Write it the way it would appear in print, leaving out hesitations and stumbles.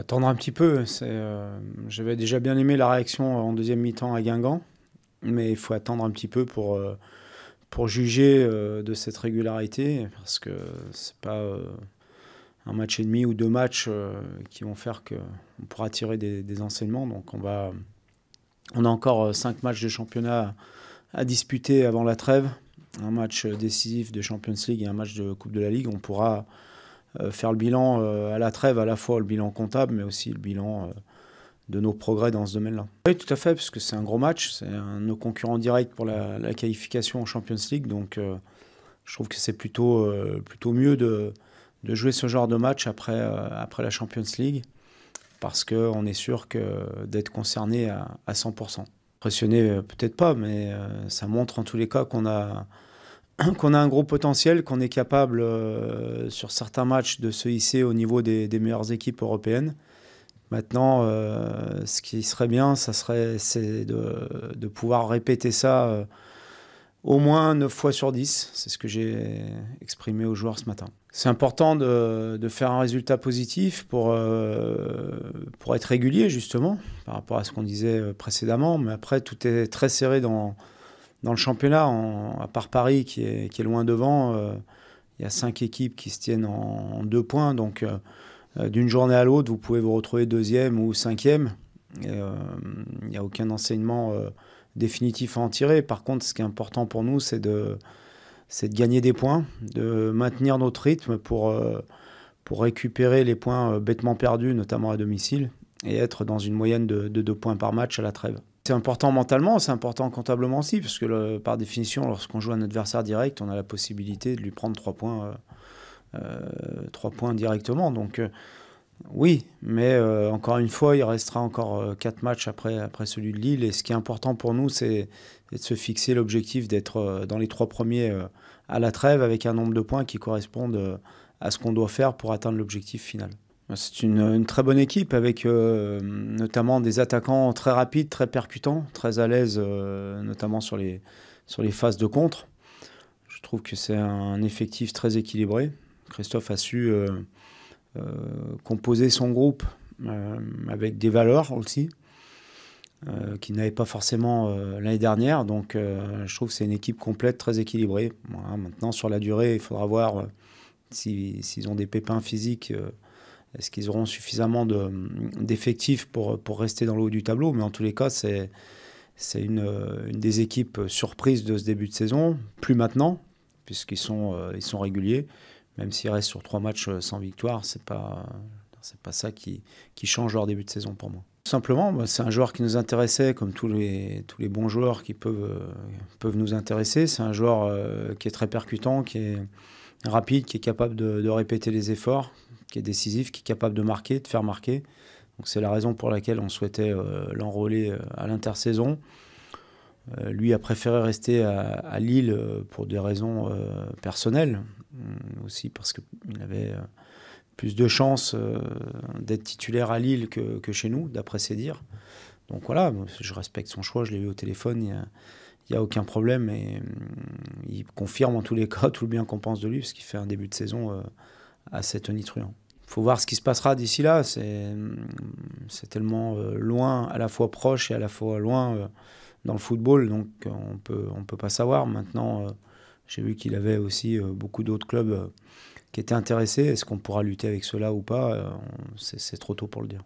Attendre un petit peu. J'avais déjà bien aimé la réaction en deuxième mi-temps à Guingamp, mais il faut attendre un petit peu pour juger de cette régularité, parce que c'est pas un match et demi ou deux matchs qui vont faire qu'on pourra tirer des enseignements. Donc on a encore 5 matchs de championnat à disputer avant la trêve, un match décisif de Champions League et un match de Coupe de la Ligue. On pourra faire le bilan à la trêve, à la fois le bilan comptable, mais aussi le bilan de nos progrès dans ce domaine-là. Oui, tout à fait, parce que c'est un gros match, c'est un de nos concurrents directs pour la qualification en Champions League, donc je trouve que c'est plutôt mieux de jouer ce genre de match après la Champions League, parce qu'on est sûr d'être concerné à 100%. Impressionné, peut-être pas, mais ça montre en tous les cas qu'on a un gros potentiel, qu'on est capable sur certains matchs de se hisser au niveau des meilleures équipes européennes. Maintenant, ce qui serait bien, c'est de pouvoir répéter ça au moins 9 fois sur 10. C'est ce que j'ai exprimé aux joueurs ce matin. C'est important de faire un résultat positif pour être régulier, justement, par rapport à ce qu'on disait précédemment. Mais après, tout est très serré dans le championnat, à part Paris qui est loin devant. Il y a 5 équipes qui se tiennent en 2 points. Donc, d'une journée à l'autre, vous pouvez vous retrouver deuxième ou cinquième. Il n'y a aucun enseignement définitif à en tirer. Par contre, ce qui est important pour nous, c'est de gagner des points, de maintenir notre rythme pour récupérer les points bêtement perdus, notamment à domicile, et être dans une moyenne de 2 points par match à la trêve. C'est important mentalement, c'est important comptablement aussi, parce que par définition, lorsqu'on joue un adversaire direct, on a la possibilité de lui prendre 3 points directement. Donc oui, mais encore une fois, il restera encore 4 matchs après celui de Lille. Et ce qui est important pour nous, c'est de se fixer l'objectif d'être dans les 3 premiers à la trêve, avec un nombre de points qui correspondent à ce qu'on doit faire pour atteindre l'objectif final. C'est une très bonne équipe, avec notamment des attaquants très rapides, très percutants, très à l'aise, notamment sur les phases de contre. Je trouve que c'est un effectif très équilibré. Christophe a su composer son groupe avec des valeurs aussi, qu'il n'avait pas forcément l'année dernière. Donc je trouve que c'est une équipe complète, très équilibrée. Voilà, maintenant, sur la durée, il faudra voir s'ils ont des pépins physiques. Est-ce qu'ils auront suffisamment d'effectifs pour rester dans le haut du tableau? Mais en tous les cas, c'est une des équipes surprises de ce début de saison. Plus maintenant, puisqu'ils sont réguliers. Même s'ils restent sur 3 matchs sans victoire, c'est pas ça qui change leur début de saison pour moi. Tout simplement, c'est un joueur qui nous intéressait, comme tous les bons joueurs qui peuvent nous intéresser. C'est un joueur qui est très percutant, qui est rapide, qui est capable de répéter les efforts, qui est décisif, qui est capable de marquer, de faire marquer. Donc c'est la raison pour laquelle on souhaitait l'enrôler à l'intersaison. Lui a préféré rester à Lille pour des raisons personnelles, aussi parce qu'il avait plus de chances d'être titulaire à Lille que chez nous, d'après ses dires. Donc voilà, je respecte son choix, je l'ai eu au téléphone, il n'y a aucun problème, et il confirme en tous les cas tout le bien qu'on pense de lui, parce qu'il fait un début de saison assez tonitruant. Il faut voir ce qui se passera d'ici là, c'est tellement loin, à la fois proche et à la fois loin dans le football, donc on peut pas savoir. Maintenant, j'ai vu qu'il avait aussi beaucoup d'autres clubs qui étaient intéressés. Est-ce qu'on pourra lutter avec ceux-là ou pas? C'est trop tôt pour le dire.